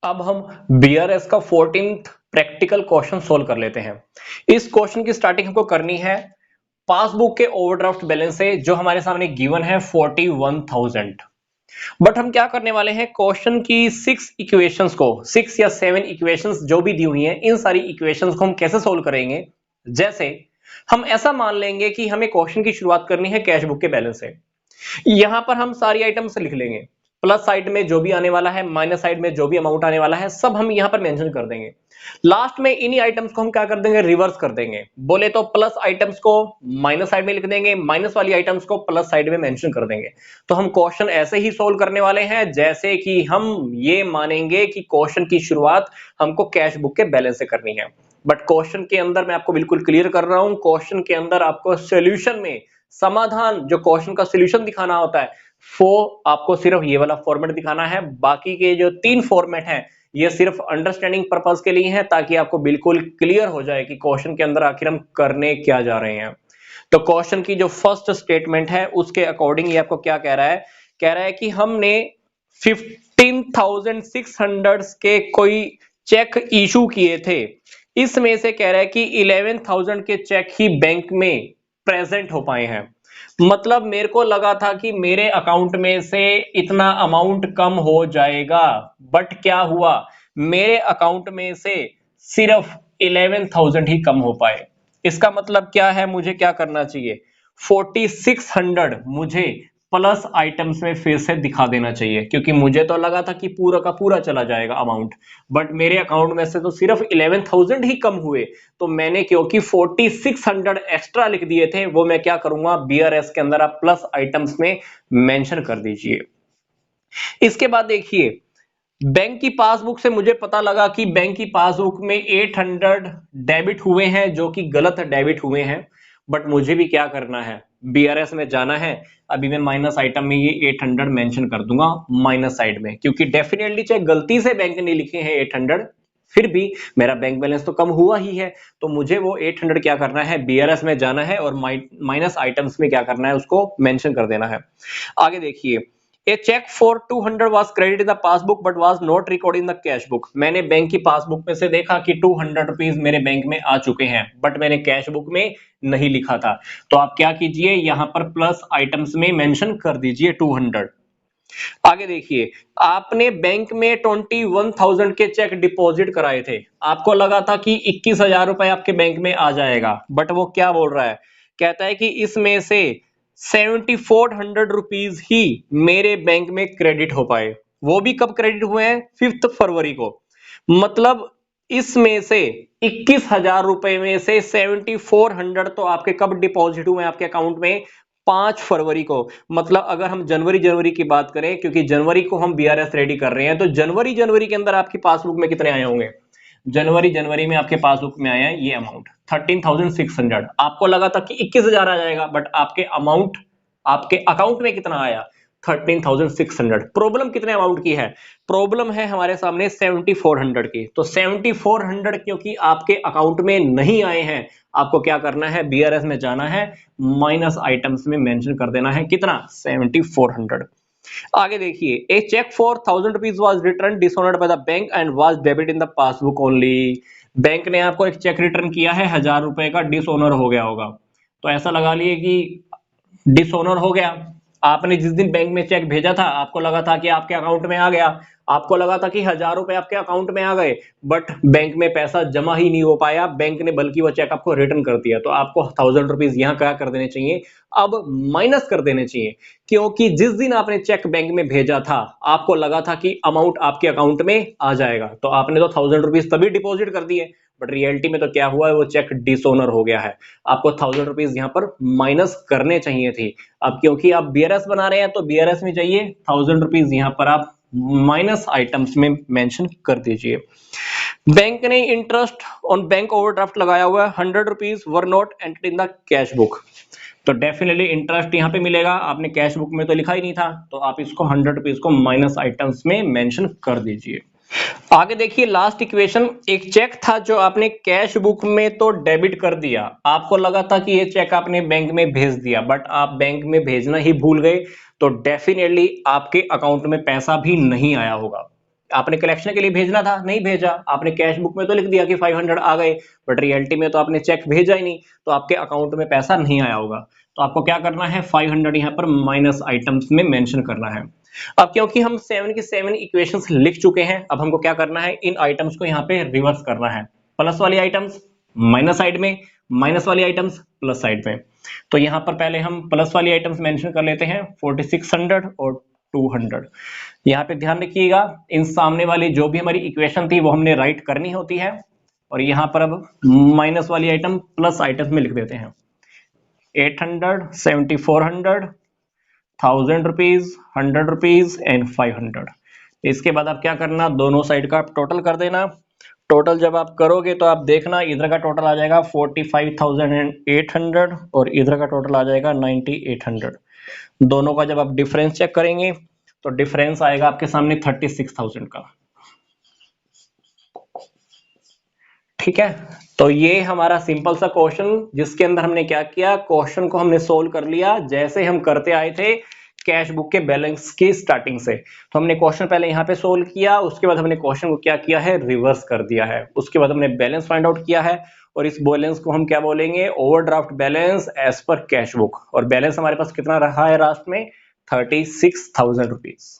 अब हम बीआरएस का 14th प्रैक्टिकल क्वेश्चन सोल्व कर लेते हैं। इस क्वेश्चन की स्टार्टिंग हमको करनी है पासबुक के ओवरड्राफ्ट बैलेंस से, जो हमारे सामने गिवन है 41,000। बट हम क्या करने वाले हैं, क्वेश्चन की 6 इक्वेशंस को, 6 या 7 इक्वेशंस जो भी दी हुई हैं, इन सारी इक्वेशंस को हम कैसे सोल्व करेंगे। जैसे हम ऐसा मान लेंगे कि हमें क्वेश्चन की शुरुआत करनी है कैश बुक के बैलेंस से। यहां पर हम सारी आइटम्स लिख लेंगे, प्लस साइड में जो भी आने वाला है, माइनस साइड में जो भी अमाउंट आने वाला है, सब हम यहां पर मेंशन कर देंगे। लास्ट में इन्हीं आइटम्स को हम क्या कर देंगे, रिवर्स कर देंगे। बोले तो प्लस आइटम्स को माइनस साइड में लिख देंगे, माइनस वाली आइटम्स को प्लस साइड में मेंशन कर देंगे। तो हम क्वेश्चन ऐसे ही सोल्व करने वाले हैं जैसे कि हम ये मानेंगे कि क्वेश्चन की शुरुआत हमको कैश बुक के बैलेंस से करनी है। बट क्वेश्चन के अंदर मैं आपको बिल्कुल क्लियर कर रहा हूं, क्वेश्चन के अंदर आपको सॉल्यूशन में समाधान, जो क्वेश्चन का सॉल्यूशन दिखाना होता है, वो आपको सिर्फ ये वाला फॉर्मेट दिखाना है। बाकी के जो 3 फॉर्मेट हैं, ये सिर्फ अंडरस्टैंडिंग पर्पस के लिए हैं, ताकि आपको बिल्कुल क्लियर हो जाए कि क्वेश्चन के अंदर आखिर हम करने क्या जा रहे हैं। तो क्वेश्चन की जो फर्स्ट स्टेटमेंट है, उसके अकॉर्डिंग ये आपको क्या कह रहा है, कह रहा है कि हमने 15,600 के कोई चेक इशू किए थे। इसमें से कह रहा है कि 11,000 के चेक ही बैंक में प्रेजेंट हो पाए हैं। मतलब मेरे को लगा था कि मेरे अकाउंट में से इतना अमाउंट कम हो जाएगा, बट क्या हुआ, मेरे अकाउंट में से सिर्फ 11,000 ही कम हो पाए। इसका मतलब क्या है, मुझे क्या करना चाहिए, 4600 मुझे प्लस आइटम्स में फिर से दिखा देना चाहिए, क्योंकि मुझे तो लगा था कि पूरा का पूरा चला जाएगा अमाउंट, बट मेरे अकाउंट में से तो सिर्फ 11,000 ही कम हुए। तो मैंने क्योंकि 4600 एक्स्ट्रा लिख दिए थे, वो मैं क्या करूंगा, बीआरएस के अंदर आप प्लस आइटम्स में मेंशन कर दीजिए। इसके बाद देखिए, बैंक की पासबुक से मुझे पता लगा कि बैंक की पासबुक में 800 डेबिट हुए हैं, जो कि गलत डेबिट हुए हैं। बट मुझे भी क्या करना है, बीआरएस में जाना है। अभी मैं माइनस आइटम में ये 800 मेंशन कर दूंगा माइनस साइड में, क्योंकि डेफिनेटली चाहे गलती से बैंक ने लिखे हैं 800, फिर भी मेरा बैंक बैलेंस तो कम हुआ ही है। तो मुझे वो 800 क्या करना है, बीआरएस में जाना है और माइनस आइटम्स में क्या करना है, उसको मेंशन कर देना है। आगे देखिए, A check for 200 was credited in the passbook but was not recorded in the cash book। मैंने बैंक की पासबुक में से देखा कि 200 रुपीज मेरे बैंक में आ चुके हैं, बट मैंने कैश बुक में नहीं लिखा था। तो आप क्या कीजिए, यहां पर प्लस आइटम्स में मेंशन कर दीजिए 200। आगे देखिए, आपने बैंक में 21,000 के चेक डिपॉजिट कराए थे। आपको लगा था कि 21,000 रुपए आपके बैंक में आ जाएगा, बट वो क्या बोल रहा है, कहता है कि इसमें से 7,400 रुपीज ही मेरे बैंक में क्रेडिट हो पाए। वो भी कब क्रेडिट हुए हैं, 5 फरवरी को। मतलब इसमें से 21,000 रुपए में से 7,400 तो आपके कब डिपॉजिट हुए आपके अकाउंट में, 5 फरवरी को। मतलब अगर हम जनवरी की बात करें, क्योंकि जनवरी को हम बीआरएस रेडी कर रहे हैं, तो जनवरी के अंदर आपकी पासबुक में कितने आए होंगे, जनवरी में आपके पासबुक में आया है ये अमाउंट 13,600। आपको लगा था कि 21,000 आ जाएगा, बट आपके अमाउंट, आपके अकाउंट में कितना आया, 13,600। प्रॉब्लम कितने अमाउंट की है, प्रॉब्लम है हमारे सामने 7,400 की। तो 7,400 क्योंकि आपके अकाउंट में नहीं आए हैं, आपको क्या करना है, बीआरएस में जाना है, माइनस आइटम्स में मेंशन कर देना है कितना, 7,400। आगे देखिए, a check for 1,000 rupees was return dishonoured by the bank and was debit in the passbook only. Bank ने आपको एक चेक रिटर्न किया है 1,000 रुपए का, डिसऑनर हो गया होगा। तो ऐसा लगा लिए कि डिसऑनर हो गया। आपने जिस दिन बैंक में चेक भेजा था, आपको लगा था कि आपके अकाउंट में आ गया, आपको लगा था कि 1,000 रुपए आपके अकाउंट में आ गए, बट बैंक में पैसा जमा ही नहीं हो पाया, बैंक ने बल्कि वो चेक आपको रिटर्न कर दिया। तो आपको 1,000 रुपीज यहां क्या कर देने चाहिए, अब माइनस कर देने चाहिए, क्योंकि जिस दिन आपने चेक बैंक में भेजा था, आपको लगा था कि अमाउंट आपके अकाउंट में आ जाएगा, तो आपने तो 1,000 रुपीज तभी डिपॉजिट कर दिए, बट रियलिटी में तो क्या हुआ है, वो चेक डिसऑनर हो गया है। आपको 1,000 रुपीज यहां पर माइनस करने चाहिए थे। अब क्योंकि आप बीआरएस बना रहे हैं, तो बीआरएस में चाहिए 1,000 रुपीज यहां पर आप माइनस आइटम्स में मेंशन कर दीजिए। बैंक ने इंटरेस्ट ऑन बैंक ओवरड्राफ्ट लगाया हुआ है, 100 rupees were not entered in the cash book. तो डेफिनेटली इंटरेस्ट यहां पे मिलेगा, आपने कैश बुक में तो लिखा ही नहीं था, तो आप इसको 100 रुपीज को माइनस आइटम्स में मेंशन कर दीजिए। आगे देखिए, लास्ट इक्वेशन, एक चेक था जो आपने कैश बुक में तो डेबिट कर दिया, आपको लगा था कि ये चेक आपने बैंक में भेज दिया, बट आप बैंक में भेजना ही भूल गए, तो डेफिनेटली आपके अकाउंट में पैसा भी नहीं आया होगा। आपने कलेक्शन के लिए भेजना था, नहीं भेजा, आपने कैश बुक में तो लिख दिया कि 500 आ गए, बट रियलिटी में तो आपने चेक भेजा ही नहीं, तो आपके अकाउंट में पैसा नहीं आया होगा। तो आपको क्या करना है, 500 यहाँ पर माइनस आइटम्स में मेंशन करना है। अब क्योंकि हम 7 की 7 इक्वेशंस लिख चुके हैं, अब हमको क्या करना है, इन आइटम्स को यहाँ पे रिवर्स करना है। प्लस वाली आइटम्स माइनस साइड में, माइनस वाली आइटम्स प्लस साइड में। तो यहाँ पर पहले हम प्लस वाली आइटम्स मेंशन कर लेते हैं, 4600 और 200। यहाँ पे ध्यान रखिएगा, इन सामने वाली जो भी हमारी इक्वेशन थी वो हमने राइट करनी होती है, और यहाँ पर अब माइनस वाली आइटम प्लस आइटम में लिख देते हैं। 800, 7400, 1000 रुपीज, 100 रुपीज एंड 500। इसके बाद आप क्या करना, दोनों साइड का आप टोटल कर देना। टोटल जब आप करोगे तो आप देखना इधर का टोटल आ जाएगा 45,800 और इधर का टोटल आ जाएगा 9800। दोनों का जब आप डिफरेंस चेक करेंगे तो डिफरेंस आएगा आपके सामने 36,000 का। ठीक है, तो ये हमारा सिंपल सा क्वेश्चन, जिसके अंदर हमने क्या किया, क्वेश्चन को हमने सोल्व कर लिया जैसे हम करते आए थे कैश बुक के बैलेंस की स्टार्टिंग से। तो हमने क्वेश्चन पहले यहाँ पे सोल्व किया, उसके बाद हमने क्वेश्चन को क्या किया है, रिवर्स कर दिया है, उसके बाद हमने बैलेंस फाइंड आउट किया है, और इस बैलेंस को हम क्या बोलेंगे, overdraft balance as per cash book. और बैलेंस हमारे पास कितना रहा है लास्ट में, 36,000 रुपीज।